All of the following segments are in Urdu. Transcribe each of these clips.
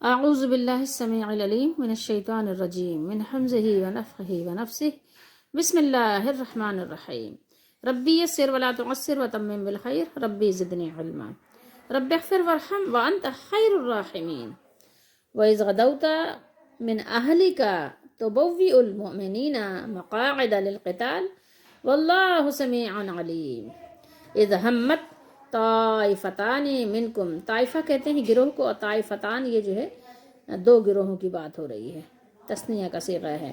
اعوذ باللہ السمیع العلیم من الشیطان الرجیم من حمزہ ونفخہ ونفسہ بسم اللہ الرحمن الرحیم ربی یسر ولا تعسر وتمم بالخیر ربی زدنی علما رب اغفر وارحم وانت خیر الراحمین وإذ غدوت من أهلك تبوئ المؤمنین مقاعد للقتال واللہ سمیع علیم اذ ہمت طائفتان منکم، طائفہ کہتے ہیں گروہ کو، اور طائفتان یہ جو ہے دو گروہوں کی بات ہو رہی ہے، تثنیہ کا صیغہ ہے۔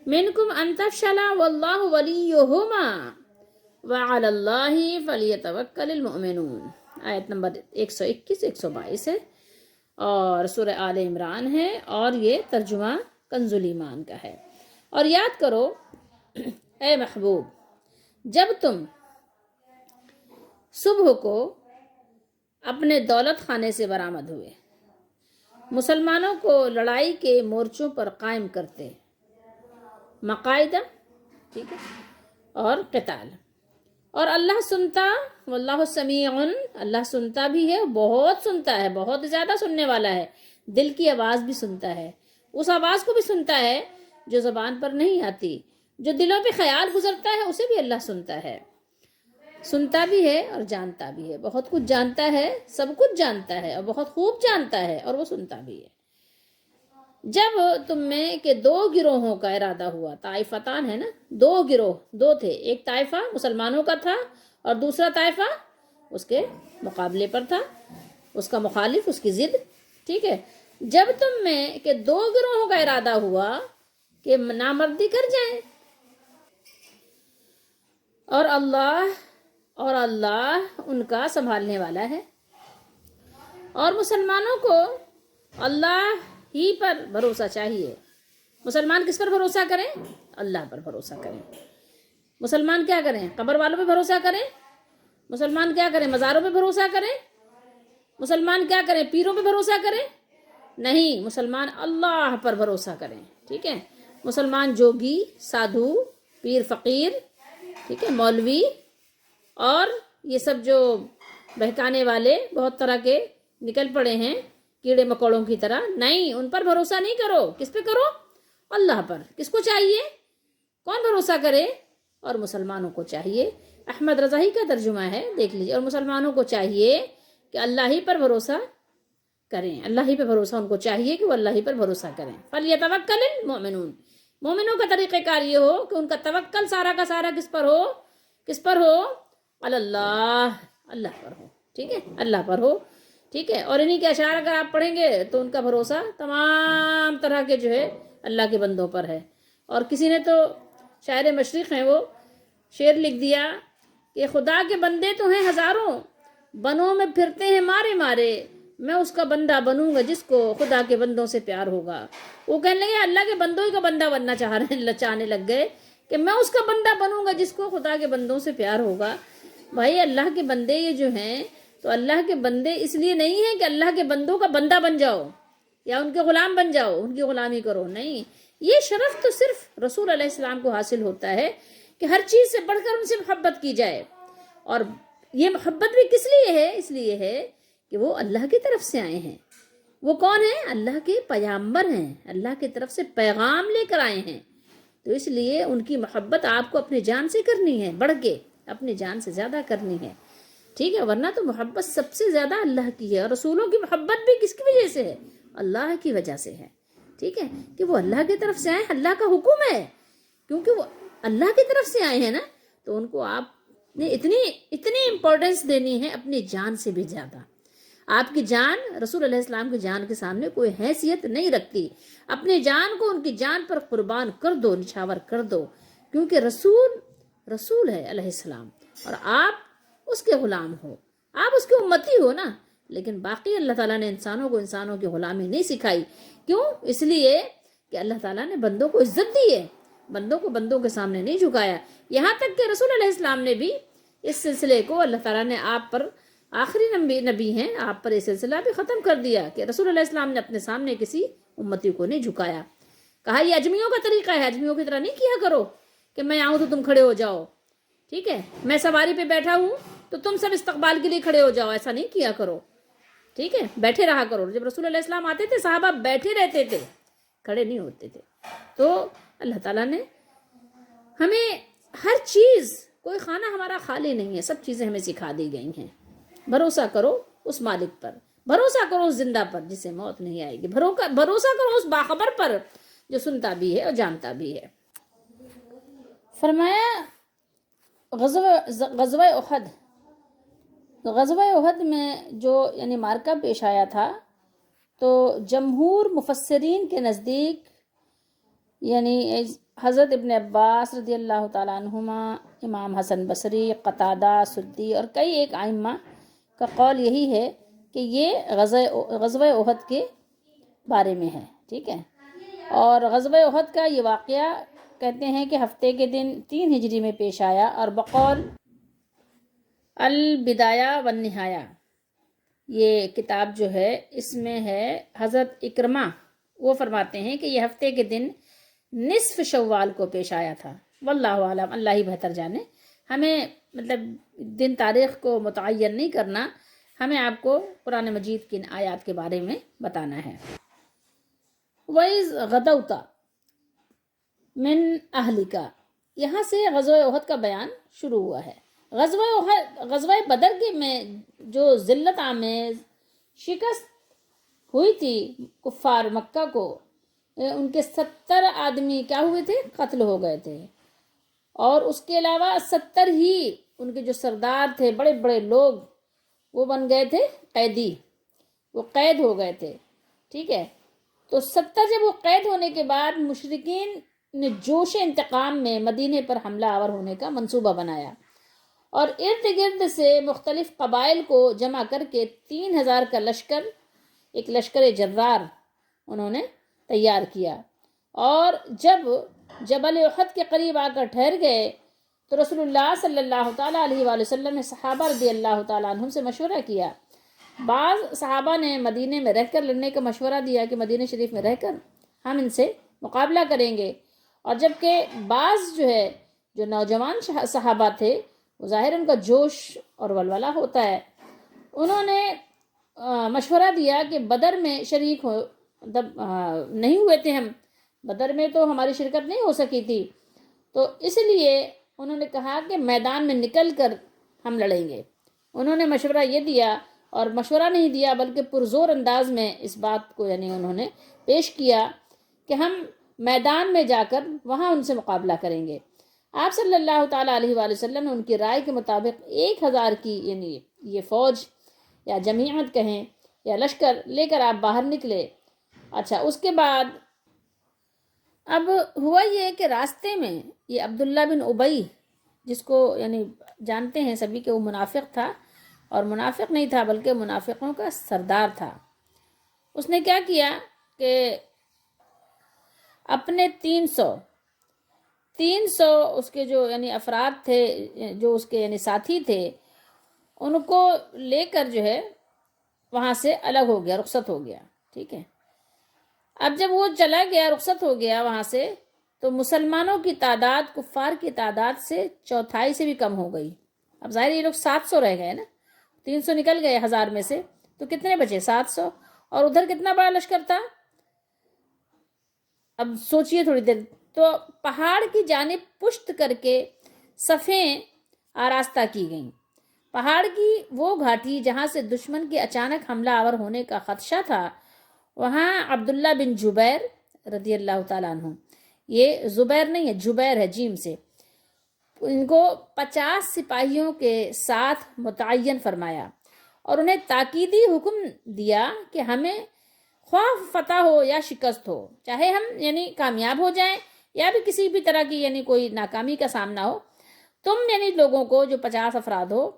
منکم ان تفشلا واللہ ولیہما وعلی اللہ فلیتوکل المؤمنون، آیت نمبر 121 122 ہے اور سورہ آل عمران ہے، اور یہ ترجمہ کنز الایمان کا ہے۔ اور یاد کرو اے محبوب، جب تم صبح کو اپنے دولت خانے سے برآمد ہوئے، مسلمانوں کو لڑائی کے مورچوں پر قائم کرتے، مقاعدہ ٹھیک ہے، اور قتال، اور اللہ سنتا، واللہ سمیع، اللہ سنتا بھی ہے، بہت سنتا ہے، بہت زیادہ سننے والا ہے، دل کی آواز بھی سنتا ہے، اس آواز کو بھی سنتا ہے جو زبان پر نہیں آتی، جو دلوں پہ خیال گزرتا ہے اسے بھی اللہ سنتا ہے، سنتا بھی ہے اور جانتا بھی ہے، بہت کچھ جانتا ہے، سب کچھ جانتا ہے اور بہت خوب جانتا ہے، اور وہ سنتا بھی ہے۔ جب تم میں کہ دو گروہوں کا ارادہ ہوا، طائفتان ہے نا، دو گروہ، دو تھے، ایک طائفہ مسلمانوں کا تھا اور دوسرا طائفہ اس کے مقابلے پر تھا، اس کا مخالف، اس کی ضد، ٹھیک ہے۔ جب تم میں کہ دو گروہوں کا ارادہ ہوا کہ نامردی کر جائیں، اور اللہ ان کا سنبھالنے والا ہے، اور مسلمانوں کو اللہ ہی پر بھروسہ چاہیے۔ مسلمان کس پر بھروسہ کریں؟ اللہ پر بھروسہ کریں۔ مسلمان کیا کریں؟ قبر والوں پہ بھروسہ کریں؟ مسلمان کیا کریں؟ مزاروں پہ بھروسہ کریں؟ مسلمان کیا کریں؟ پیروں پہ بھروسہ کریں؟ نہیں، مسلمان اللہ پر بھروسہ کریں، ٹھیک ہے۔ مسلمان جوگی، سادھو، پیر فقیر، ٹھیک ہے، مولوی اور یہ سب جو بہکانے والے بہت طرح کے نکل پڑے ہیں کیڑے مکوڑوں کی طرح، نہیں، ان پر بھروسہ نہیں کرو۔ کس پہ کرو؟ اللہ پر۔ کس کو چاہیے؟ کون بھروسہ کرے؟ اور مسلمانوں کو چاہیے۔ احمد رضائی کا ترجمہ ہے، دیکھ لیجیے، اور مسلمانوں کو چاہیے کہ اللہ ہی پر بھروسہ کریں، اللہ ہی پہ بھروسہ ان کو چاہیے کہ وہ اللہ ہی پر بھروسہ کریں۔ فَلْيَتَوَكَّلِ الْمُؤْمِنُونَ، مومنوں کا طریقہ کار یہ ہو کہ ان کا توکل سارا کا سارا کس پر ہو؟ کس پر ہو؟ اللہ، اللہ پر ہو، ٹھیک ہے، اللہ پر ہو، ٹھیک ہے۔ اور انہی کے اشعار اگر آپ پڑھیں گے تو ان کا بھروسہ تمام طرح کے جو ہے اللہ کے بندوں پر ہے۔ اور کسی نے تو، شاعر مشرق ہیں، وہ شعر لکھ دیا کہ خدا کے بندے تو ہیں ہزاروں، بنوں میں پھرتے ہیں مارے مارے، میں اس کا بندہ بنوں گا جس کو خدا کے بندوں سے پیار ہوگا۔ وہ کہنے لگے اللہ کے بندوں ہی کا بندہ بننا چاہنے لگ گئے کہ میں اس کا بندہ بنوں گا جس کو خدا کے بندوں سے پیار ہوگا۔ بھائی اللہ کے بندے یہ جو ہیں، تو اللہ کے بندے اس لیے نہیں ہیں کہ اللہ کے بندوں کا بندہ بن جاؤ یا ان کے غلام بن جاؤ، ان کی غلامی کرو، نہیں، یہ شرف تو صرف رسول علیہ السلام کو حاصل ہوتا ہے کہ ہر چیز سے بڑھ کر ان سے محبت کی جائے۔ اور یہ محبت بھی کس لیے ہے؟ اس لیے ہے کہ وہ اللہ کی طرف سے آئے ہیں۔ وہ کون ہیں؟ اللہ کے پیغمبر ہیں، اللہ کی طرف سے پیغام لے کر آئے ہیں، تو اس لیے ان کی محبت آپ کو اپنے جان سے کرنی ہے، بڑھ کے اپنی جان سے زیادہ کرنی ہے، ٹھیک ہے، ورنہ تو محبت سب سے زیادہ اللہ کی ہے، اور رسولوں کی محبت بھی کس کی وجہ سے ہے؟ اللہ کی وجہ سے ہے، ٹھیک ہے، کہ وہ اللہ کی طرف سے آئے، اللہ کا حکم ہے، کیونکہ وہ اللہ کی طرف سے آئے ہیں نا، تو ان کو آپ نے اتنی امپورٹنس دینی ہے، اپنی جان سے بھی زیادہ۔ آپ کی جان رسول علیہ السلام کی جان کے سامنے کوئی حیثیت نہیں رکھتی، اپنی جان کو ان کی جان پر قربان کر دو، نچھاور کر دو، کیونکہ رسول ہے علیہ السلام، اور آپ اس کے غلام ہو، آپ اس کے امتی ہو نا۔ لیکن باقی اللہ تعالیٰ نے انسانوں کی غلامی نہیں سکھائی، کیوں؟ اس لیے کہ اللہ تعالیٰ نے بندوں کو عزت دی ہے، بندوں کو بندوں کے سامنے نہیں جھکایا، یہاں تک کہ رسول علیہ السلام نے بھی اس سلسلے کو، اللہ تعالیٰ نے آپ پر، آخری نبی ہیں، آپ پر یہ سلسلہ بھی ختم کر دیا کہ رسول علیہ السلام نے اپنے سامنے کسی امتی کو نہیں جھکایا، کہا یہ اجمیوں کا طریقہ ہے، اجمیوں کی طرح نہیں کیا کرو کہ میں آؤں تو تم کھڑے ہو جاؤ، ٹھیک ہے، میں سواری پہ بیٹھا ہوں تو تم سب استقبال کے لیے کھڑے ہو جاؤ، ایسا نہیں کیا کرو، ٹھیک ہے، بیٹھے رہا کرو. جب رسول علیہ السلام آتے تھے صحابہ بیٹھے رہتے تھے، کھڑے نہیں ہوتے تھے. تو اللہ تعالیٰ نے ہمیں ہر چیز، کوئی کھانا ہمارا خالی نہیں ہے، سب چیزیں ہمیں سکھا دی گئی ہیں. بھروسہ کرو اس مالک پر، بھروسہ کرو اس زندہ پر جسے موت نہیں آئے گی، بھروسہ کرو اس باخبر پر جو سنتا بھی ہے اور جانتا بھی ہے. فرمایا غزوہ احد، غزوہ احد میں جو یعنی مارکہ پیش آیا تھا، تو جمہور مفسرین کے نزدیک یعنی حضرت ابن عباس رضی اللہ تعالیٰ عنہما، امام حسن بصری، قتادہ، سدی اور کئی ایک ائمہ کا قول یہی ہے کہ یہ غزوہ احد کے بارے میں ہے. ٹھیک ہے، اور غزوہ احد کا یہ واقعہ کہتے ہیں کہ ہفتے کے دن 3 ہجری میں پیش آیا، اور بقول البدایہ والنہایہ یہ کتاب جو ہے اس میں ہے حضرت اکرمہ، وہ فرماتے ہیں کہ یہ ہفتے کے دن نصف شوال کو پیش آیا تھا. واللہ عالم، اللہ ہی بہتر جانے. ہمیں مطلب دن تاریخ کو متعین نہیں کرنا، ہمیں آپ کو قرآن مجید کی ان آیات کے بارے میں بتانا ہے. وَإِذْ غَدَوْتَ مِنْ أَهْلِكَ، یہاں سے غزوہ احد کا بیان شروع ہوا ہے. غزوہ بدر کے میں جو ذلت آمیز شکست ہوئی تھی کفار مکہ کو، ان کے 70 آدمی کیا ہوئے تھے؟ قتل ہو گئے تھے. اور اس کے علاوہ 70 ہی ان کے جو سردار تھے، بڑے بڑے لوگ، وہ بن گئے تھے قیدی، وہ قید ہو گئے تھے. ٹھیک ہے، تو 70 جب وہ قید ہونے کے بعد مشرکین نے جوش انتقام میں مدینے پر حملہ آور ہونے کا منصوبہ بنایا، اور ارد گرد سے مختلف قبائل کو جمع کر کے 3000 کا لشکر، ایک لشکر جرار انہوں نے تیار کیا. اور جب جبل احد کے قریب آ کر ٹھہر گئے تو رسول اللہ صلی اللہ تعالیٰ علیہ وآلہ وسلم نے صحابہ رضی اللہ تعالیٰ عنہم سے مشورہ کیا. بعض صحابہ نے مدینے میں رہ کر لڑنے کا مشورہ دیا کہ مدینہ شریف میں رہ کر ہم ان سے مقابلہ کریں گے، اور جبکہ بعض جو نوجوان صحابہ تھے، وہ ظاہر ان کا جوش اور ولولہ ہوتا ہے، انہوں نے مشورہ دیا کہ بدر میں شریک ہو، نہیں ہوئے تھے ہم، بدر میں تو ہماری شرکت نہیں ہو سکی تھی، تو اس لیے انہوں نے کہا کہ میدان میں نکل کر ہم لڑیں گے. انہوں نے مشورہ یہ دیا، اور مشورہ نہیں دیا بلکہ پرزور انداز میں اس بات کو یعنی انہوں نے پیش کیا کہ ہم میدان میں جا کر وہاں ان سے مقابلہ کریں گے. آپ صلی اللہ تعالیٰ علیہ وآلہ وسلم نے ان کی رائے کے مطابق 1000 کی یعنی یہ فوج یا جماعت کہیں یا لشکر لے کر آپ باہر نکلے. اچھا، اس کے بعد اب ہوا یہ کہ راستے میں یہ عبداللہ بن ابی، جس کو یعنی جانتے ہیں سبھی کہ وہ منافق تھا، اور منافق نہیں تھا بلکہ منافقوں کا سردار تھا. اس نے کیا کیا کہ اپنے 300 اس کے جو یعنی افراد تھے، جو اس کے یعنی ساتھی تھے، ان کو لے کر جو ہے وہاں سے الگ ہو گیا، رخصت ہو گیا. ٹھیک ہے، اب جب وہ چلا گیا، رخصت ہو گیا وہاں سے، تو مسلمانوں کی تعداد کفار کی تعداد سے 1/4 سے بھی کم ہو گئی. اب ظاہر یہ لوگ 700 رہ گئے نا، 300 نکل گئے 1000 میں سے، تو کتنے بچے؟ 700. اور ادھر کتنا بڑا لشکر تھا؟ اب سوچئے تھوڑی دیر. تو پہاڑ کی جانب پشت کر کے صفیں آراستہ کی گئیں. پہاڑ کی وہ گھاٹی جہاں سے دشمن کے اچانک حملہ آور ہونے کا خدشہ تھا، وہاں عبداللہ بن جبیر رضی اللہ تعالیٰ عنہ، یہ زبیر نہیں ہے، جبیر ہے جیم سے، ان کو 50 سپاہیوں کے ساتھ متعین فرمایا، اور انہیں تاکیدی حکم دیا کہ ہمیں خواہ فتح ہو یا شکست ہو، چاہے ہم یعنی کامیاب ہو جائیں یا بھی کسی بھی طرح کی یعنی کوئی ناکامی کا سامنا ہو، تم یعنی لوگوں کو جو 50 افراد ہو،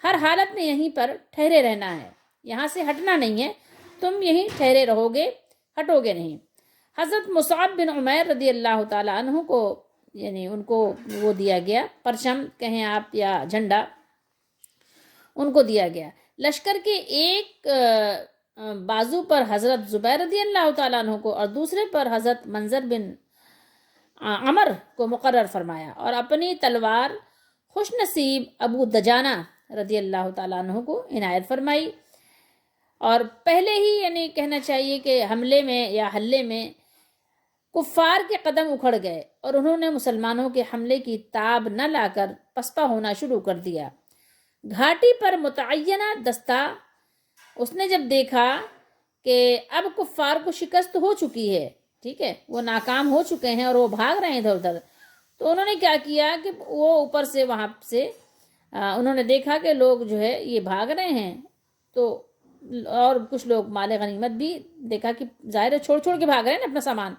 ہر حالت میں یہیں پر ٹھہرے رہنا ہے، یہاں سے ہٹنا نہیں ہے، تم یہیں ٹھہرے رہو گے، ہٹو گے نہیں. حضرت مصعب بن عمیر رضی اللہ تعالیٰ عنہ کو یعنی ان کو وہ دیا گیا، پرچم کہیں آپ یا جھنڈا ان کو دیا گیا. لشکر کے ایک بازو پر حضرت زبیر رضی اللہ تعالیٰ عنہ کو اور دوسرے پر حضرت منظر بن عمر کو مقرر فرمایا، اور اپنی تلوار خوش نصیب ابو دجانہ رضی اللہ تعالیٰ عنہ کو عنایت فرمائی. اور پہلے ہی یعنی کہنا چاہیے کہ حملے میں یا حلے میں کفار کے قدم اکھڑ گئے اور انہوں نے مسلمانوں کے حملے کی تاب نہ لا کر پسپا ہونا شروع کر دیا۔ گھاٹی پر متعینہ دستہ اس نے جب دیکھا کہ اب کفار کو شکست ہو چکی ہے، ٹھیک ہے، وہ ناکام ہو چکے ہیں اور وہ بھاگ رہے ہیں ادھر ادھر، تو انہوں نے کیا کیا کہ وہ اوپر سے وہاں سے انہوں نے دیکھا کہ لوگ جو ہے یہ بھاگ رہے ہیں، تو اور کچھ لوگ مال غنیمت بھی دیکھا کہ ظاہر ہے چھوڑ چھوڑ کے بھاگ رہے ہیں نا اپنا سامان،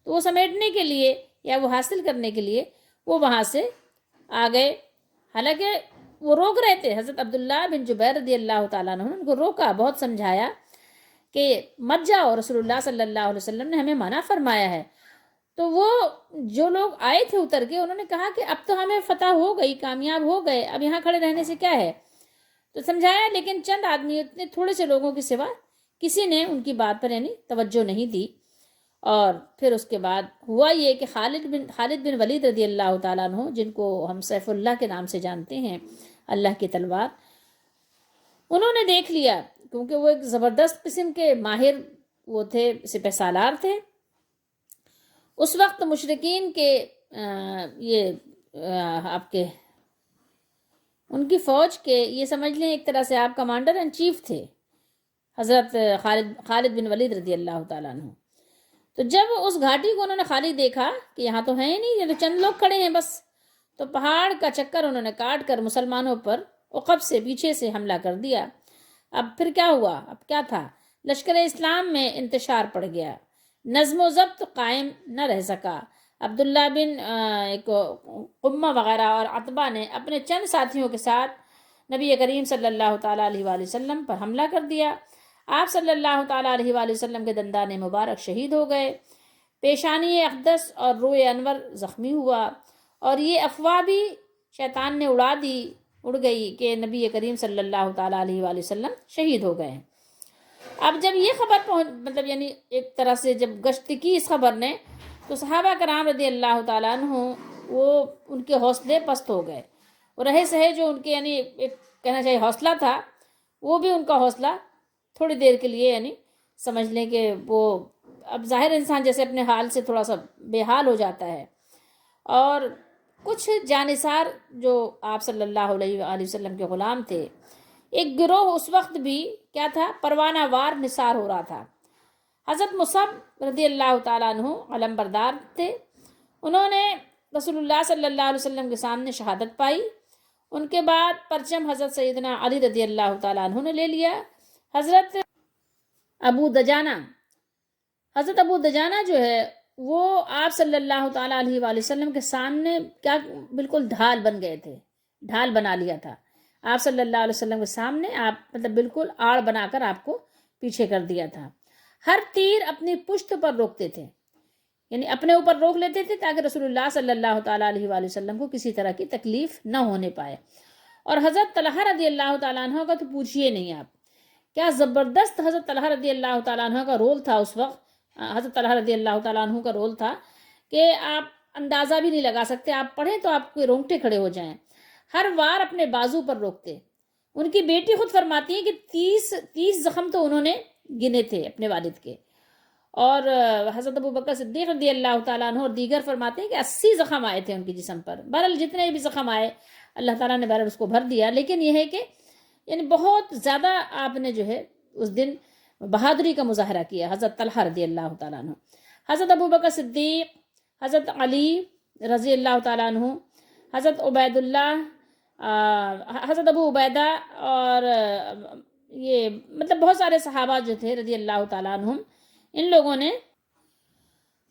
تو وہ سمیٹنے کے لیے یا وہ حاصل کرنے کے لیے وہ وہاں سے آ گئے۔ حالانکہ وہ روک رہے تھے، حضرت عبداللہ بن جبیر رضی اللہ تعالیٰ عنہ نے ان کو روکا، بہت سمجھایا کہ مت جاؤ، رسول اللہ صلی اللہ علیہ وسلم نے ہمیں منع فرمایا ہے۔ تو وہ جو لوگ آئے تھے اتر کے انہوں نے کہا کہ اب تو ہمیں فتح ہو گئی، کامیاب ہو گئے، اب یہاں کھڑے رہنے سے کیا ہے، تو سمجھایا، لیکن چند آدمی اتنے تھوڑے سے لوگوں کے سوا کسی نے ان کی بات پر یعنی توجہ نہیں دی۔ اور پھر اس کے بعد ہوا یہ کہ خالد بن ولید رضی اللہ تعالیٰ عنہ، جن کو ہم سیف اللہ کے نام سے جانتے ہیں، اللہ کی تلوار، انہوں نے دیکھ لیا، کیونکہ وہ ایک زبردست قسم کے ماہر وہ تھے، سپہ سالار تھے۔ اس وقت مشرکین کے آپ کے ان کی فوج کے یہ سمجھ لیں ایک طرح سے آپ کمانڈر ان چیف تھے، حضرت خالد بن ولید رضی اللہ تعالیٰ عنہ۔ تو جب اس گھاٹی کو انہوں نے خالی دیکھا کہ یہاں تو ہے ہی نہیں، یہ تو چند لوگ کھڑے ہیں بس، تو پہاڑ کا چکر انہوں نے کاٹ کر مسلمانوں پر عقب سے پیچھے سے حملہ کر دیا۔ اب پھر کیا ہوا، اب کیا تھا، لشکر اسلام میں انتشار پڑ گیا، نظم و ضبط قائم نہ رہ سکا۔ عبداللہ بن قمہ وغیرہ اور عتبہ نے اپنے چند ساتھیوں کے ساتھ نبی کریم صلی اللہ تعالیٰ علیہ وآلہ وسلم پر حملہ کر دیا۔ آپ صلی اللہ تعالیٰ علیہ وآلہ وسلم کے دندان مبارک شہید ہو گئے، پیشانی اقدس اور روئے انور زخمی ہوا، اور یہ افواہ بھی شیطان نے اڑ گئی کہ نبی کریم صلی اللہ تعالیٰ علیہ وآلہ وسلم شہید ہو گئے ہیں۔ اب جب یہ خبر مطلب یعنی ایک طرح سے جب گشت کی اس خبر نے، تو صحابہ کرام رضی اللہ تعالیٰ عنہ وہ ان کے حوصلے پست ہو گئے، وہ رہے سہے جو ان کے یعنی ایک کہنا چاہیے حوصلہ تھا، وہ بھی ان کا حوصلہ تھوڑی دیر کے لیے یعنی سمجھ لیں کہ وہ اب ظاہر انسان جیسے اپنے حال سے تھوڑا سا بے حال ہو جاتا ہے۔ اور کچھ جانثار جو آپ صلی اللہ علیہ وآلہ وسلم کے غلام تھے، ایک گروہ اس وقت بھی کیا تھا، پروانہ وار نثار ہو رہا تھا۔ حضرت مصعب رضی اللہ تعالیٰ عنہ علم بردار تھے، انہوں نے رسول اللہ صلی اللہ علیہ وسلم کے سامنے شہادت پائی۔ ان کے بعد پرچم حضرت سیدنا علی رضی اللہ تعالیٰ عنہ نے لے لیا۔ حضرت ابو دجانہ جو ہے وہ آپ صلی اللہ تعالیٰ علیہ وآلہ وسلم کے سامنے کیا بالکل ڈھال بن گئے تھے، ڈھال بنا لیا تھا آپ صلی اللہ علیہ وسلم کے سامنے، آپ مطلب بالکل آڑ بنا کر آپ کو پیچھے کر دیا تھا۔ ہر تیر اپنی پشت پر روکتے تھے، یعنی اپنے اوپر روک لیتے تھے تاکہ رسول اللہ صلی اللہ تعالیٰ علیہ وآلہ وسلم کو کسی طرح کی تکلیف نہ ہونے پائے۔ اور حضرت طلحہ رضی اللہ تعالیٰ عنہ کا تو پوچھئے نہیں آپ، کیا زبردست حضرت طلحہ رضی اللہ تعالیٰ عنہ کا رول تھا اس وقت، حضرت طلحہ رضی اللہ تعالیٰ عنہ کا رول تھا کہ آپ اندازہ بھی نہیں لگا سکتے، آپ پڑھیں تو آپ کے رونگٹے کھڑے ہو جائیں۔ ہر وار اپنے بازو پر روکتے۔ ان کی بیٹی خود فرماتی ہے کہ 30 زخم تو انہوں نے گنے تھے اپنے والد کے، اور حضرت ابو بکر صدیق رضی اللہ تعالیٰ عنہ اور دیگر فرماتے ہیں کہ 80 زخم آئے تھے ان کے جسم پر۔ بہرحال جتنے بھی زخم آئے اللہ تعالیٰ نے بہرحال اس کو بھر دیا، لیکن یہ ہے کہ یعنی بہت زیادہ آپ نے جو ہے اس دن بہادری کا مظاہرہ کیا حضرت طلحہ رضی اللہ تعالیٰ عنہ۔ حضرت ابو بکر صدیق، حضرت علی رضی اللہ تعالیٰ عنہ، حضرت عبید اللہ، حضرت ابو عبیدہ، اور یہ مطلب بہت سارے صحابہ جو تھے رضی اللہ تعالیٰ عنہم، ان لوگوں نے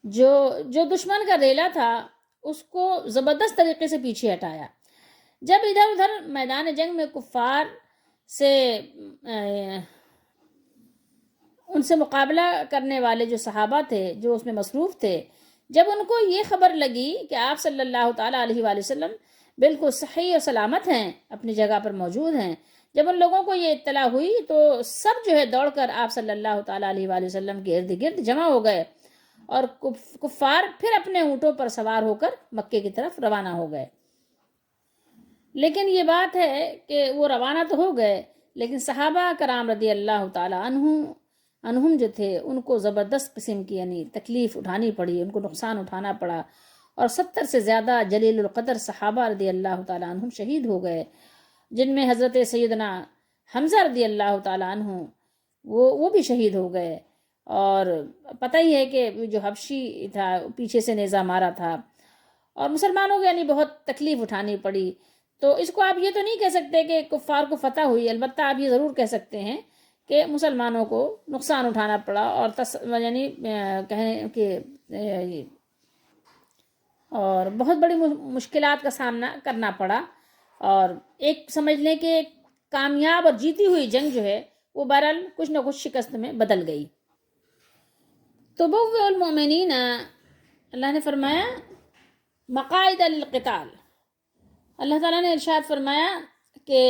جو دشمن کا ریلا تھا اس کو زبردست طریقے سے پیچھے ہٹایا۔ جب ادھر ادھر میدان جنگ میں کفار سے ان سے مقابلہ کرنے والے جو صحابہ تھے جو اس میں مصروف تھے، جب ان کو یہ خبر لگی کہ آپ صلی اللہ تعالیٰ علیہ وآلہ وسلم بالکل صحیح و سلامت ہیں، اپنی جگہ پر موجود ہیں، جب ان لوگوں کو یہ اطلاع ہوئی تو سب جو ہے دوڑ کر آپ صلی اللہ تعالیٰ علیہ وآلہ وسلم کے ارد گرد جمع ہو گئے، اور کفار پھر اپنے اونٹوں پر سوار ہو کر مکے کی طرف روانہ ہو گئے۔ لیکن یہ بات ہے کہ وہ روانہ تو ہو گئے، لیکن صحابہ کرام رضی اللہ تعالیٰ عنہم جو تھے ان کو زبردست قسم کی یعنی تکلیف اٹھانی پڑی، ان کو نقصان اٹھانا پڑا، اور 70 سے زیادہ جلیل القدر صحابہ رضی اللہ تعالیٰ عنہم شہید ہو گئے، جن میں حضرت سیدنا حمزہ رضی اللہ تعالیٰ عنہ وہ بھی شہید ہو گئے، اور پتہ ہی ہے کہ جو حبشی تھا پیچھے سے نیزہ مارا تھا، اور مسلمانوں کو یعنی بہت تکلیف اٹھانی پڑی۔ تو اس کو آپ یہ تو نہیں کہہ سکتے کہ کفار کو فتح ہوئی، البتہ آپ یہ ضرور کہہ سکتے ہیں کہ مسلمانوں کو نقصان اٹھانا پڑا، اور یعنی کہیں کہ اور بہت بڑی مشکلات کا سامنا کرنا پڑا، اور ایک سمجھ لیں کہ کامیاب اور جیتی ہوئی جنگ جو ہے وہ بہرحال کچھ نہ کچھ شکست میں بدل گئی۔ تو بوّئ المؤمنین، اللہ نے فرمایا مقاعد للقتال، اللہ تعالیٰ نے ارشاد فرمایا کہ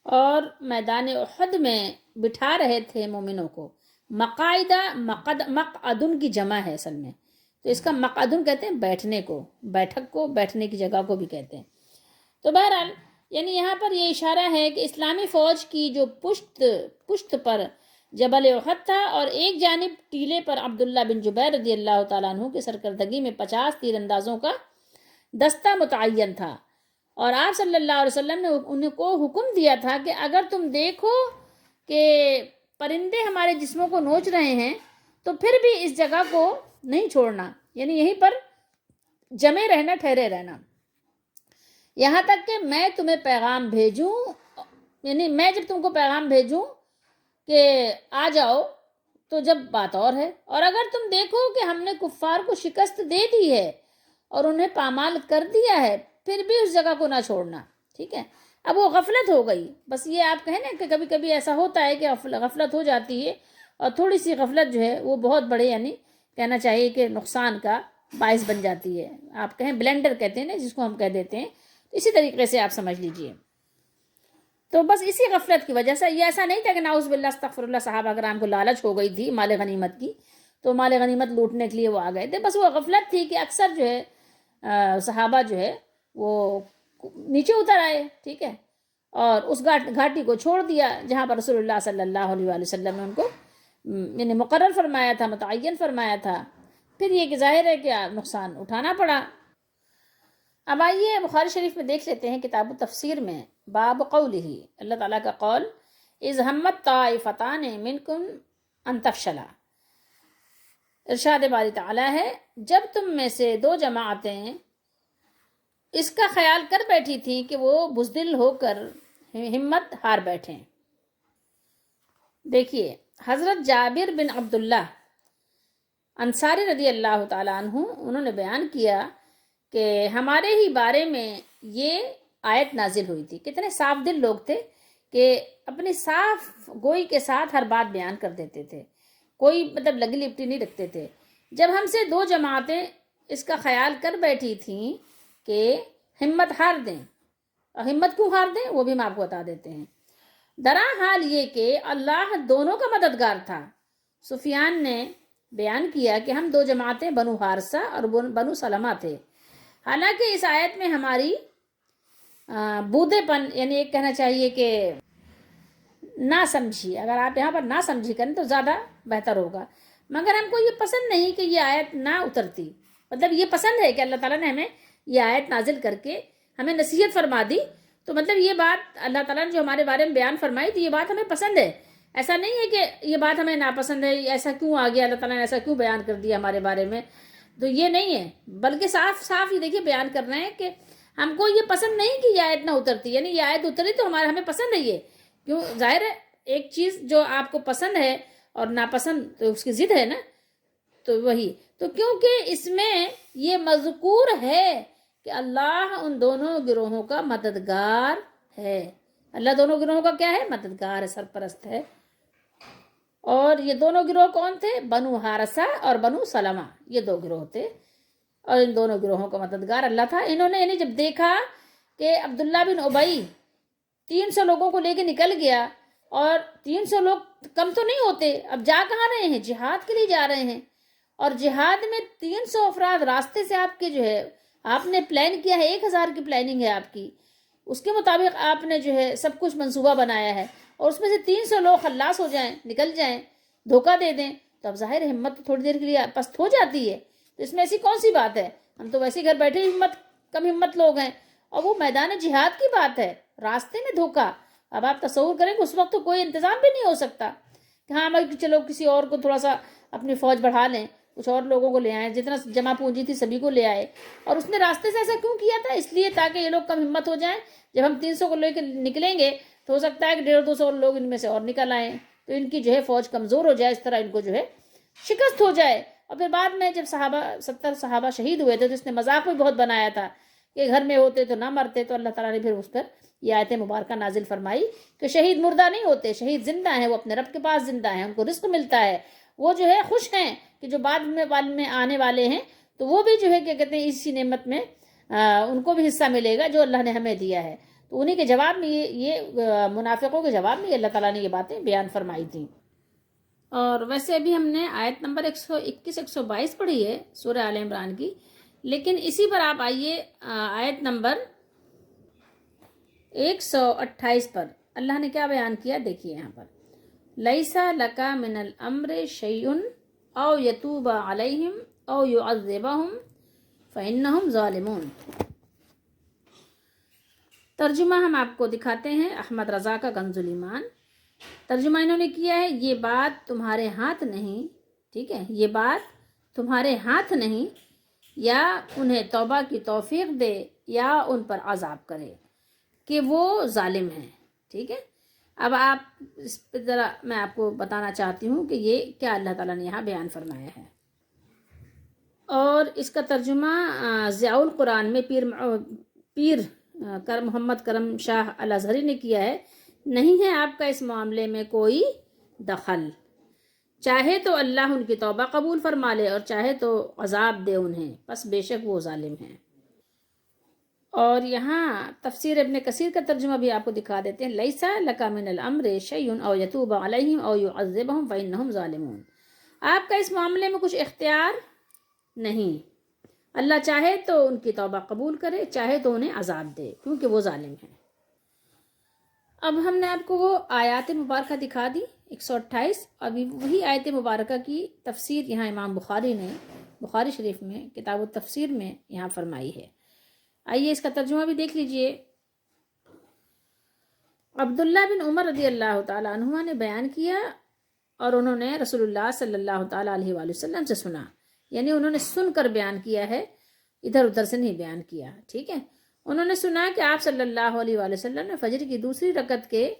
اور میدان احد میں بٹھا رہے تھے مومنوں کو۔ مقاعدہ مقعدن کی جمع ہے اصل میں، تو اس کا مقعدن کہتے ہیں بیٹھنے کو، بیٹھک کو، بیٹھنے کی جگہ کو بھی کہتے ہیں۔ تو بہرحال یعنی یہاں پر یہ اشارہ ہے کہ اسلامی فوج کی جو پشت پر جبل احد تھا، اور ایک جانب ٹیلے پر عبداللہ بن جبیر رضی اللہ تعالیٰ عنہ کی سرکردگی میں 50 تیر اندازوں کا دستہ متعین تھا، اور آپ صلی اللہ علیہ وسلم نے ان کو حکم دیا تھا کہ اگر تم دیکھو کہ پرندے ہمارے جسموں کو نوچ رہے ہیں تو پھر بھی اس جگہ کو نہیں چھوڑنا، یعنی یہیں پر جمے رہنا، ٹھہرے رہنا، یہاں تک کہ میں تمہیں پیغام بھیجوں، یعنی میں جب تم کو پیغام بھیجوں کہ آ جاؤ تو جب بات اور ہے، اور اگر تم دیکھو کہ ہم نے کفار کو شکست دے دی ہے اور انہیں پامال کر دیا ہے پھر بھی اس جگہ کو نہ چھوڑنا، ٹھیک ہے۔ اب وہ غفلت ہو گئی، بس یہ آپ کہیں نا کہ کبھی کبھی ایسا ہوتا ہے کہ غفلت ہو جاتی ہے، اور تھوڑی سی غفلت جو ہے وہ بہت بڑے یعنی کہنا چاہیے کہ نقصان کا باعث بن جاتی ہے، آپ کہیں بلینڈر کہتے ہیں نا جس کو ہم کہہ دیتے ہیں، اسی طریقے سے آپ سمجھ لیجئے۔ تو بس اسی غفلت کی وجہ سے، یہ ایسا نہیں تھا کہ نعوذ باللہ استغفر اللہ صحابہ کرام کو لالچ ہو گئی تھی مال غنیمت کی تو مال غنیمت لوٹنے کے لیے وہ آ گئے تھے، بس وہ غفلت تھی کہ اکثر جو ہے صحابہ جو ہے وہ نیچے اتر آئے، ٹھیک ہے، اور اس گھاٹی کو چھوڑ دیا جہاں پر رسول اللہ صلی اللہ علیہ وآلہ وسلم نے ان کو یعنی مقرر فرمایا تھا، متعین فرمایا تھا، پھر یہ کہ ظاہر ہے کہ نقصان اٹھانا پڑا۔ اب آئیے بخاری شریف میں دیکھ لیتے ہیں کتاب التفسیر میں باب قولہ، اللہ تعالیٰ کا قول اذ ہمت طائفتان منکم ان تفشلا، ارشاد باری تعالیٰ ہے جب تم میں سے 2 جماعتیں اس کا خیال کر بیٹھی تھیں کہ وہ بزدل ہو کر ہمت ہار بیٹھیں۔ دیکھیے حضرت جابر بن عبداللہ انصاری رضی اللہ تعالیٰ عنہ انہوں نے بیان کیا کہ ہمارے ہی بارے میں یہ آیت نازل ہوئی تھی۔ کتنے صاف دل لوگ تھے کہ اپنی صاف گوئی کے ساتھ ہر بات بیان کر دیتے تھے، کوئی مطلب لگی لپٹی نہیں رکھتے تھے۔ جب ہم سے 2 جماعتیں اس کا خیال کر بیٹھی تھیں کہ ہمت ہار دیں، اور ہمت کیوں ہار دیں وہ بھی ہم آپ کو بتا دیتے ہیں۔ درا حال یہ کہ اللہ دونوں کا مددگار تھا۔ سفیان نے بیان کیا کہ ہم 2 جماعتیں بنو حارثہ اور بنو سلمہ تھے، حالانکہ اس آیت میں ہماری بودے پن یعنی ایک کہنا چاہیے کہ نہ سمجھی، اگر آپ یہاں پر نہ سمجھی کریں تو زیادہ بہتر ہوگا، مگر ہم کو یہ پسند نہیں کہ یہ آیت نہ اترتی، مطلب یہ پسند ہے کہ اللہ تعالیٰ نے ہمیں یہ آیت نازل کر کے ہمیں نصیحت فرما دی، تو مطلب یہ بات اللہ تعالیٰ نے جو ہمارے بارے میں بیان فرمائی تو یہ بات ہمیں پسند ہے، ایسا نہیں ہے کہ یہ بات ہمیں ناپسند ہے، ایسا کیوں آ گیا، اللہ تعالیٰ نے ایسا کیوں بیان کر دیا ہمارے بارے میں، تو یہ نہیں ہے، بلکہ صاف صاف یہ دیکھیے بیان کر رہے ہیں کہ ہم کو یہ پسند نہیں کہ یہ آیت نہ اترتی، یعنی یہ آیت اتری تو ہمیں پسند ہے، یہ کیوں، ظاہر ہے ایک چیز جو آپ کو پسند ہے اور ناپسند تو اس کی ضد ہے نا، تو وہی تو کیونکہ اس میں یہ مذکور ہے کہ اللہ ان دونوں گروہوں کا مددگار ہے، اللہ دونوں گروہوں کا کیا ہے، مددگار ہے، سرپرست ہے۔ اور یہ دونوں گروہ کون تھے؟ بنو حارثہ اور بنو سلمہ، یہ 2 گروہ تھے، اور ان دونوں گروہوں کا مددگار اللہ تھا۔ انہوں نے یعنی جب دیکھا کہ عبداللہ بن ابی 300 لوگوں کو لے کے نکل گیا، اور 300 لوگ کم تو نہیں ہوتے، اب جا کہاں رہے ہیں، جہاد کے لیے جا رہے ہیں، اور جہاد میں 300 افراد راستے سے آپ کے جو ہے آپ نے پلان کیا ہے، 1000 کی پلاننگ ہے آپ کی، اس کے مطابق آپ نے جو ہے سب کچھ منصوبہ بنایا ہے، اور اس میں سے 300 لوگ خلاص ہو جائیں، نکل جائیں، دھوکہ دے دیں، تو اب ظاہر ہمت تو تھوڑی دیر کے لیے پست ہو جاتی ہے. تو اس میں ایسی کون سی بات ہے؟ ہم تو ویسے گھر بیٹھے کم ہمت لوگ ہیں، اور وہ میدان جہاد کی بات ہے، راستے میں دھوکہ. اب آپ تصور کریں کہ اس وقت تو کوئی انتظام بھی نہیں ہو سکتا کہ ہاں بھائی چلو کسی اور کو تھوڑا سا اپنی فوج بڑھا لیں، کچھ اور لوگوں کو لے آئیں، جتنا جمع پونجی تھی سبھی کو لے آئے. اور اس نے راستے سے ایسا کیوں کیا تھا؟ اس لیے تاکہ یہ لوگ کم ہمت ہو جائیں. جب ہم 300 کو لے کے نکلیں گے تو ہو سکتا ہے کہ 150-200 لوگ ان میں سے اور نکل آئیں، تو ان کی جو ہے فوج کمزور ہو جائے، اس طرح ان کو جو ہے شکست ہو جائے. اور پھر بعد میں جب 70 صحابہ شہید ہوئے تھے تو اس نے مذاق بھی بہت بنایا تھا کہ گھر میں ہوتے تو نہ مرتے. تو اللہ تعالیٰ نے پھر اس پر یہ آیت مبارکہ نازل فرمائی کہ شہید مردہ نہیں ہوتے، شہید زندہ ہیں، وہ اپنے رب کے پاس زندہ ہیں، ان کو رزق ملتا ہے، وہ جو ہے خوش ہیں کہ جو بعد میں آنے والے ہیں تو وہ بھی جو ہے کیا کہتے ہیں اسی نعمت میں ان کو بھی حصہ ملے گا جو اللہ نے ہمیں دیا ہے. تو انہی کے جواب میں یہ منافقوں کے جواب میں اللہ تعالیٰ نے یہ باتیں بیان فرمائی تھیں. اور ویسے ابھی ہم نے آیت نمبر 121-122 پڑھی ہے سورہ آل عمران کی، لیکن اسی پر آپ آئیے آیت نمبر 128 پر اللہ نے کیا بیان کیا دیکھیے یہاں پر. لیسا لکا من الامر شیئن او یتوب علیہم او یعذبہم فإنہم ظالمون. ترجمہ ہم آپ کو دکھاتے ہیں احمد رضا کا کنز الایمان. ترجمہ انہوں نے کیا ہے یہ بات تمہارے ہاتھ نہیں، ٹھیک ہے، یہ بات تمہارے ہاتھ نہیں، یا انہیں توبہ کی توفیق دے یا ان پر عذاب کرے کہ وہ ظالم ہیں. ٹھیک ہے، اب آپ اس پہ ذرا میں آپ کو بتانا چاہتی ہوں کہ یہ کیا اللہ تعالیٰ نے یہاں بیان فرمایا ہے. اور اس کا ترجمہ ضیاء القرآن میں پیر محمد کرم شاہ الازہری نے کیا ہے. نہیں ہے آپ کا اس معاملے میں کوئی دخل، چاہے تو اللہ ان کی توبہ قبول فرما لے اور چاہے تو عذاب دے انہیں، پس بے شک وہ ظالم ہیں. اور یہاں تفسیر ابن کثیر کا ترجمہ بھی آپ کو دکھا دیتے ہیں. لیسا لکا من الامر شیئن او یتوب علیہم او یعذبہم فإنہم ظالمون. آپ کا اس معاملے میں کچھ اختیار نہیں، اللہ چاہے تو ان کی توبہ قبول کرے، چاہے تو انہیں عذاب دے کیونکہ وہ ظالم ہیں. اب ہم نے آپ کو وہ آیات مبارکہ دکھا دی 128. ابھی وہی آیت مبارکہ کی تفسیر یہاں امام بخاری نے بخاری شریف میں کتاب التفسیر میں یہاں فرمائی ہے. آئیے اس کا ترجمہ بھی دیکھ لیجئے. عبداللہ بن عمر رضی اللہ تعالیٰ عنہما نے بیان کیا اور انہوں نے رسول اللہ صلی اللہ تعالیٰ علیہ وآلہ وسلم سے سنا، یعنی انہوں نے سن کر بیان کیا ہے، ادھر ادھر سے نہیں بیان کیا. ٹھیک ہے، انہوں نے سنا کہ آپ صلی اللہ علیہ وآلہ وسلم نے فجر کی دوسری رکعت کے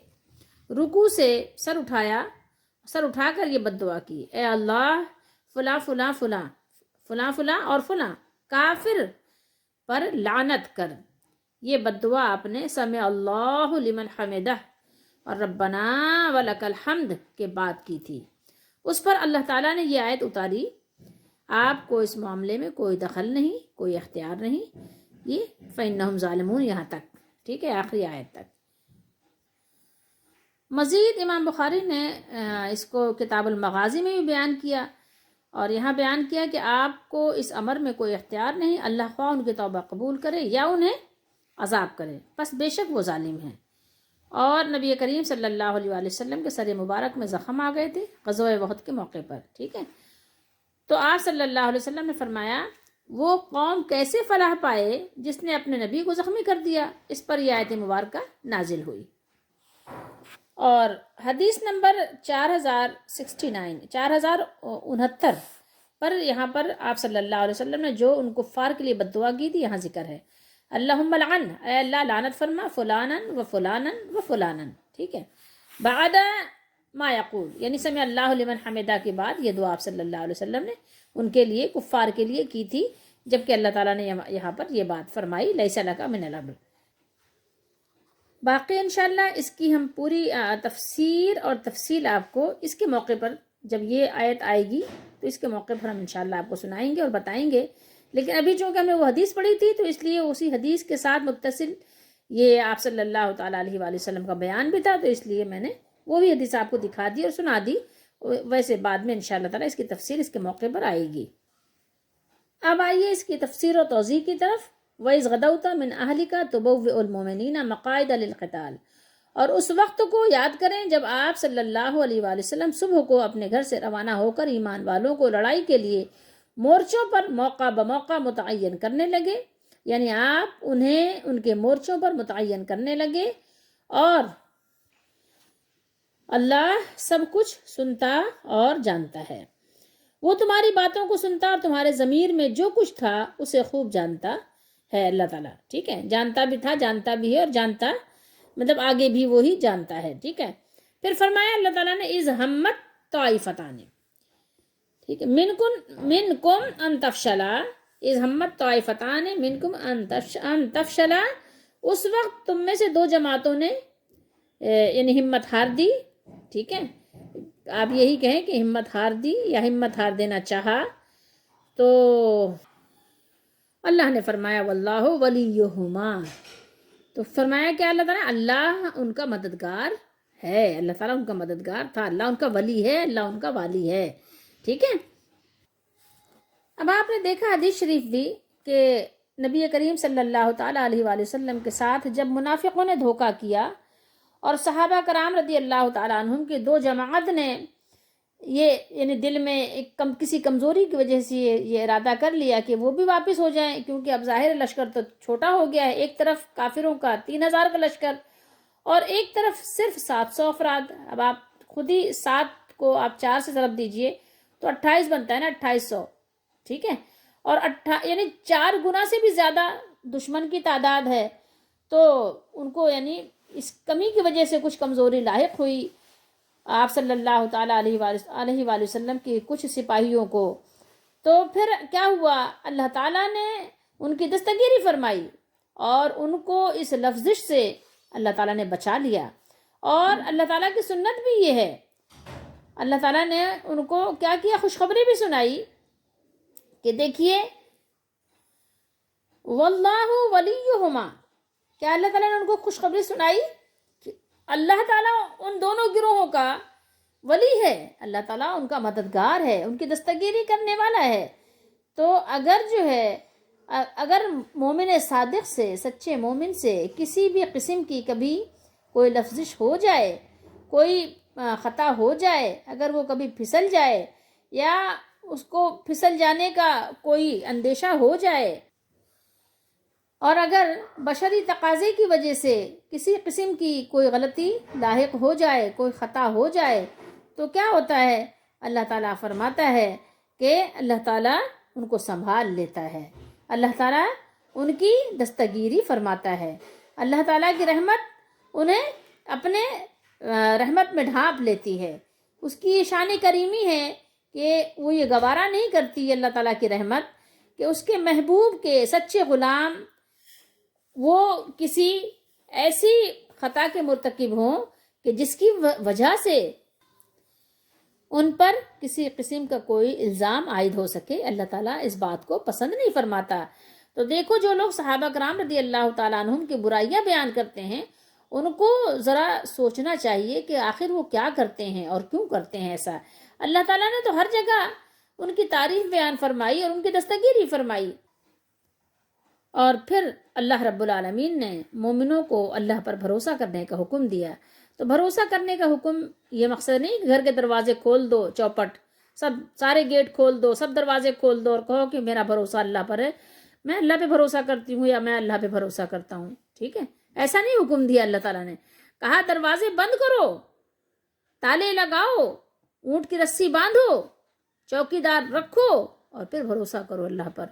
رکوع سے سر اٹھا کر یہ بد دعا کی، اے اللہ فلاں فلاں فلاں فلاں فلاں اور فلاں کافر پر لعنت کر. یہ بد دعا آپ نے سمع اللہ لمن حمدہ اور ربنا ولک الحمد کے بعد کی تھی. اس پر اللہ تعالیٰ نے یہ آیت اتاری، آپ کو اس معاملے میں کوئی دخل نہیں، کوئی اختیار نہیں، یہ فإنہم ظالمون یہاں تک. ٹھیک ہے، آخری آیت تک. مزید امام بخاری نے اس کو کتاب المغازی میں بھی بیان کیا اور یہاں بیان کیا کہ آپ کو اس امر میں کوئی اختیار نہیں، اللہ خواہ ان کی توبہ قبول کرے یا انہیں عذاب کرے، پس بے شک وہ ظالم ہیں. اور نبی کریم صلی اللہ علیہ وآلہ وسلم کے سر مبارک میں زخم آ گئے تھے غزوہ احد کے موقع پر. ٹھیک ہے، تو آپ صلی اللہ علیہ وسلم نے فرمایا وہ قوم کیسے فلاح پائے جس نے اپنے نبی کو زخمی کر دیا. اس پر یہ آیت مبارکہ نازل ہوئی. اور حدیث نمبر 4069 پر یہاں پر آپ صلی اللہ علیہ وسلم نے جو ان کفار کے لیے بد دعا کی تھی یہاں ذکر ہے، اللہم لعن، اے اللہ لعنت فرما فلانن و فلانن و فلانن. ٹھیک ہے، بعد ما یقول، یعنی سمع اللہ لمن حمدہ کے بعد یہ دعا آپ صلی اللہ علیہ وسلم نے ان کے لیے کفار کے لیے کی تھی، جبکہ اللہ تعالیٰ نے یہاں پر یہ بات فرمائی لیس لک من الامر. باقی انشاءاللہ اس کی ہم پوری تفسیر اور تفصیل آپ کو اس کے موقع پر جب یہ آیت آئے گی تو اس کے موقع پر ہم انشاءاللہ آپ کو سنائیں گے اور بتائیں گے. لیکن ابھی چونکہ ہم نے وہ حدیث پڑھی تھی تو اس لیے اسی حدیث کے ساتھ متصل یہ آپ صلی اللہ تعالیٰ علیہ وآلہ وسلم کا بیان بھی تھا، تو اس لیے میں نے وہ بھی حدیث آپ کو دکھا دی اور سنا دی. ویسے بعد میں انشاءاللہ تعالیٰ اس کی تفسیر اس کے موقع پر آئے گی. اب آئیے اس کی تفسیر و توضیح کی طرف. وَإِذْ غَدَوْتَ مِنْ أَهْلِكَ تُبَوِّئُ الْمُؤْمِنِينَ مَقَاعِدَ لِلْقِتَالِ، اور اس وقت کو یاد کریں جب آپ صلی اللہ علیہ وآلہ وسلم صبح کو اپنے گھر سے روانہ ہو کر ایمان والوں کو لڑائی کے لیے مورچوں پر موقع بموقع متعین کرنے لگے، یعنی آپ انہیں ان کے مورچوں پر متعین کرنے لگے، اور اللہ سب کچھ سنتا اور جانتا ہے۔ وہ تمہاری باتوں کو سنتا اور تمہارے ضمیر میں جو کچھ تھا اسے خوب جانتا ہے اللہ تعالیٰ، ٹھیک ہے، جانتا بھی تھا، جانتا بھی ہے، اور جانتا مطلب آگے بھی وہی جانتا ہے، ٹھیک ہے۔ پھر فرمایا اللہ تعالیٰ نے اذ ہمت طائفتان، ٹھیک ہے، منکم ان تفشلا، اذ ہمت طائفتان منکم ان تفشلا، اس وقت تم میں سے دو جماعتوں نے یعنی ہمت ہار دی، ٹھیک ہے، آپ یہی کہیں کہ ہمت ہار دی یا ہمت ہار دینا چاہا، تو اللہ نے فرمایا واللہ ولیہما، تو فرمایا کہ اللہ تعالیٰ اللہ ان کا مددگار ہے، اللہ تعالیٰ ان کا مددگار تھا، اللہ ان کا ولی ہے، اللہ ان کا والی ہے، ٹھیک ہے۔ اب آپ نے دیکھا حدیث شریف بھی کہ نبی کریم صلی اللہ تعالیٰ علیہ وآلہ وسلم کے ساتھ جب منافقوں نے دھوکہ کیا اور صحابہ کرام رضی اللہ تعالیٰ عنہم کی دو جماعت نے یہ یعنی دل میں کسی کمزوری کی وجہ سے یہ ارادہ کر لیا کہ وہ بھی واپس ہو جائیں، کیونکہ اب ظاہر لشکر تو چھوٹا ہو گیا ہے، ایک طرف کافروں کا 3000 کا لشکر اور ایک طرف صرف 700 افراد، اب آپ خود ہی 7 کو آپ 4 سے ضرب دیجئے تو 28 بنتا ہے نا، 2800، ٹھیک ہے، اور یعنی 4 گنا سے بھی زیادہ دشمن کی تعداد ہے، تو ان کو یعنی اس کمی کی وجہ سے کچھ کمزوری لاحق ہوئی آپ صلی اللہ تعالیٰ علیہ وآلہ وسلم کی کچھ سپاہیوں کو، تو پھر کیا ہوا، اللہ تعالیٰ نے ان کی دستگیری فرمائی اور ان کو اس لفزش سے اللہ تعالیٰ نے بچا لیا، اور اللہ تعالیٰ کی سنت بھی یہ ہے، اللہ تعالیٰ نے ان کو کیا کیا، خوشخبری بھی سنائی کہ دیکھیے واللہ ولیہما، کیا اللہ تعالیٰ نے ان کو خوشخبری سنائی کہ اللہ تعالیٰ ان دونوں گروہوں کا ولی ہے، اللہ تعالیٰ ان کا مددگار ہے، ان کی دستگیری کرنے والا ہے۔ تو اگر جو ہے اگر مومن صادق سے، سچے مومن سے کسی بھی قسم کی کبھی کوئی لفزش ہو جائے، کوئی خطا ہو جائے، اگر وہ کبھی پھسل جائے یا اس کو پھسل جانے کا کوئی اندیشہ ہو جائے، اور اگر بشری تقاضے کی وجہ سے کسی قسم کی کوئی غلطی لاحق ہو جائے، کوئی خطا ہو جائے، تو کیا ہوتا ہے، اللہ تعالیٰ فرماتا ہے کہ اللہ تعالیٰ ان کو سنبھال لیتا ہے، اللہ تعالیٰ ان کی دستگیری فرماتا ہے، اللہ تعالیٰ کی رحمت انہیں اپنے رحمت میں ڈھانپ لیتی ہے، اس کی شان کریمی ہے کہ وہ یہ گوارا نہیں کرتی اللہ تعالیٰ کی رحمت کہ اس کے محبوب کے سچے غلام وہ کسی ایسی خطا کے مرتکب ہوں کہ جس کی وجہ سے ان پر کسی قسم کا کوئی الزام عائد ہو سکے، اللہ تعالیٰ اس بات کو پسند نہیں فرماتا۔ تو دیکھو جو لوگ صحابہ کرام رضی اللہ تعالیٰ عنہم کی برائیاں بیان کرتے ہیں، ان کو ذرا سوچنا چاہیے کہ آخر وہ کیا کرتے ہیں اور کیوں کرتے ہیں ایسا۔ اللہ تعالیٰ نے تو ہر جگہ ان کی تعریف بیان فرمائی اور ان کی دستگیری فرمائی، اور پھر اللہ رب العالمین نے مومنوں کو اللہ پر بھروسہ کرنے کا حکم دیا۔ تو بھروسہ کرنے کا حکم یہ مقصد نہیں کہ گھر کے دروازے کھول دو، چوپٹ سارے گیٹ کھول دو، سب دروازے کھول دو اور کہو کہ میرا بھروسہ اللہ پر ہے، میں اللہ پہ بھروسہ کرتی ہوں یا میں اللہ پہ بھروسہ کرتا ہوں، ٹھیک ہے، ایسا نہیں حکم دیا اللہ تعالیٰ نے، کہا دروازے بند کرو، تالے لگاؤ، اونٹ کی رسی باندھو، چوکیدار رکھو اور پھر بھروسہ کرو اللہ پر،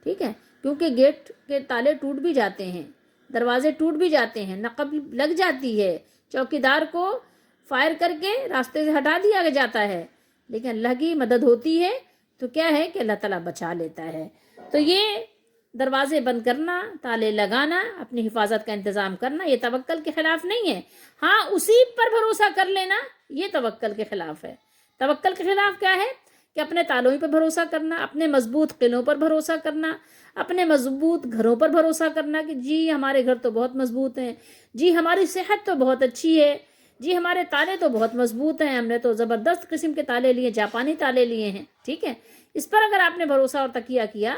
ٹھیک ہے، کیونکہ گیٹ کے تالے ٹوٹ بھی جاتے ہیں، دروازے ٹوٹ بھی جاتے ہیں، نقب لگ جاتی ہے، چوکیدار کو فائر کر کے راستے سے ہٹا دیا جاتا ہے، لیکن اللہ کی مدد ہوتی ہے تو کیا ہے کہ اللہ تعالیٰ بچا لیتا ہے۔ تو یہ دروازے بند کرنا، تالے لگانا، اپنی حفاظت کا انتظام کرنا، یہ توکل کے خلاف نہیں ہے، ہاں اسی پر بھروسہ کر لینا یہ توکل کے خلاف ہے۔ توکل کے خلاف کیا ہے کہ اپنے تالوں پر بھروسہ کرنا، اپنے مضبوط قلعوں پر بھروسہ کرنا، اپنے مضبوط گھروں پر بھروسہ کرنا کہ جی ہمارے گھر تو بہت مضبوط ہیں، جی ہماری صحت تو بہت اچھی ہے، جی ہمارے تالے تو بہت مضبوط ہیں، ہم نے تو زبردست قسم کے تالے لیے، جاپانی تالے لیے ہیں، ٹھیک ہے۔ اس پر اگر آپ نے بھروسہ اور تکیہ کیا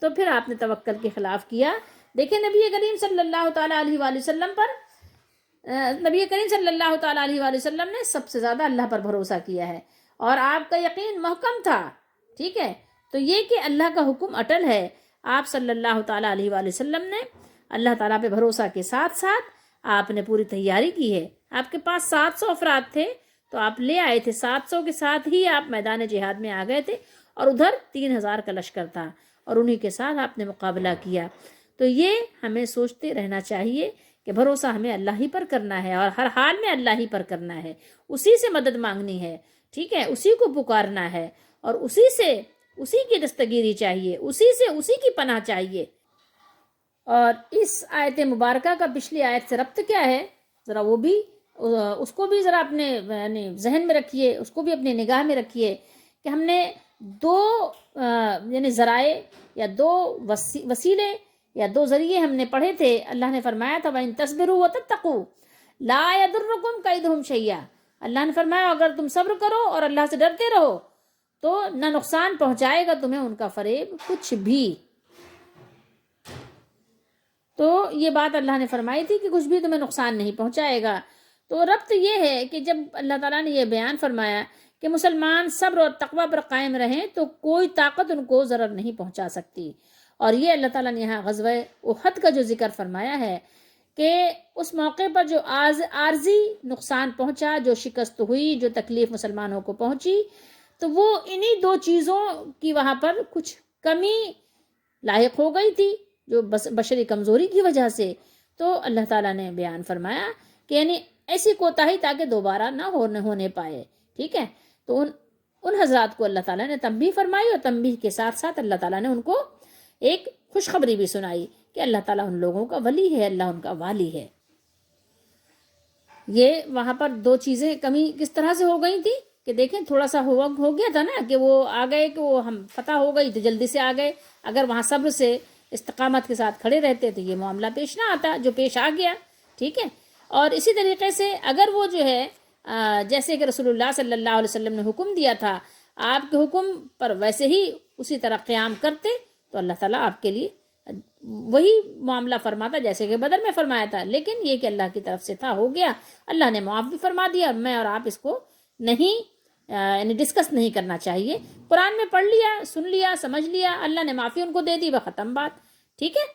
تو پھر آپ نے توکل کے خلاف کیا، دیکھیں نبی کریم صلی اللہ تعالیٰ علیہ وآلہ وسلم پر، نبی کریم صلی اللہ تعالیٰ علیہ وآلہ وسلم نے سب سے زیادہ اللہ پر بھروسہ کیا ہے، اور آپ کا یقین محکم تھا، ٹھیک ہے؟ تو یہ کہ اللہ کا حکم اٹل ہے، آپ صلی اللہ تعالیٰ علیہ وآلہ وسلم نے اللہ تعالیٰ پہ بھروسہ کے ساتھ ساتھ آپ نے پوری تیاری کی ہے۔ آپ کے پاس 700 افراد تھے تو آپ لے آئے تھے، 700 کے ساتھ ہی آپ میدان جہاد میں آ گئے تھے، اور ادھر 3000 کا لشکر تھا، اور انہی کے ساتھ آپ نے مقابلہ کیا۔ تو یہ ہمیں سوچتے رہنا چاہیے کہ بھروسہ ہمیں اللہ ہی پر کرنا ہے، اور ہر حال میں اللہ ہی پر کرنا ہے، اسی سے مدد مانگنی ہے، ٹھیک ہے؟ اسی کو پکارنا ہے، اور اسی کی دستگیری چاہیے، اسی کی پناہ چاہیے۔ اور اس آیت مبارکہ کا پچھلی آیت سے ربط کیا ہے، ذرا وہ بھی اس کو بھی ذرا اپنے یعنی ذہن میں رکھیے، اس کو بھی اپنی نگاہ میں رکھیے کہ ہم نے دو یعنی ذرائع یا دو وسیلے یا دو ذریعے ہم نے پڑھے تھے۔ اللہ نے فرمایا تھا وَإِن تَصْبِرُوا وَتَتَّقُوا لَا يَضُرُّكُمْ كَيْدُهُمْ شَيْئًا، اللہ نے فرمایا اگر تم صبر کرو اور اللہ سے ڈرتے رہو تو نہ نقصان پہنچائے گا تمہیں ان کا فریب کچھ بھی۔ تو یہ بات اللہ نے فرمائی تھی کہ کچھ بھی تمہیں نقصان نہیں پہنچائے گا۔ تو ربط یہ ہے کہ جب اللہ تعالیٰ نے یہ بیان فرمایا کہ مسلمان صبر اور تقوی پر قائم رہیں تو کوئی طاقت ان کو ضرر نہیں پہنچا سکتی۔ اور یہ اللہ تعالیٰ نے یہاں غزوہ احد کا جو ذکر فرمایا ہے کہ اس موقع پر جو عارضی نقصان پہنچا، جو شکست ہوئی، جو تکلیف مسلمانوں کو پہنچی، تو وہ انہی دو چیزوں کی وہاں پر کچھ کمی لاحق ہو گئی تھی، جو بشری کمزوری کی وجہ سے۔ تو اللہ تعالیٰ نے بیان فرمایا کہ یعنی ایسی کوتاہی تاکہ دوبارہ نہ ہونے پائے، ٹھیک ہے؟ تو ان حضرات کو اللہ تعالیٰ نے تنبیہ فرمائی، اور تنبیہ کے ساتھ ساتھ اللہ تعالیٰ نے ان کو ایک خوشخبری بھی سنائی کہ اللہ تعالیٰ ان لوگوں کا ولی ہے، اللہ ان کا والی ہے۔ یہ وہاں پر دو چیزیں کمی کس طرح سے ہو گئی تھی کہ دیکھیں تھوڑا سا ہو گیا تھا نا کہ وہ آ گئے کہ وہ ہم فتح ہو گئی تو جلدی سے آ گئے، اگر وہاں صبر سے استقامت کے ساتھ کھڑے رہتے تو یہ معاملہ پیش نہ آتا جو پیش آ گیا، ٹھیک ہے؟ اور اسی طریقے سے اگر وہ جو ہے جیسے کہ رسول اللہ صلی اللہ علیہ وسلم نے حکم دیا تھا، آپ کے حکم پر ویسے ہی اسی طرح قیام کرتے تو اللہ تعالیٰ آپ کے لیے وہی معاملہ فرماتا جیسے کہ بدر میں فرمایا تھا۔ لیکن یہ کہ اللہ کی طرف سے تھا، ہو گیا، اللہ نے معاف بھی فرما دیا۔ میں اور آپ اس کو نہیں یعنی ڈسکس نہیں کرنا چاہیے، قرآن میں پڑھ لیا، سن لیا، سمجھ لیا، اللہ نے معافی ان کو دے دی، وہ ختم بات، ٹھیک ہے؟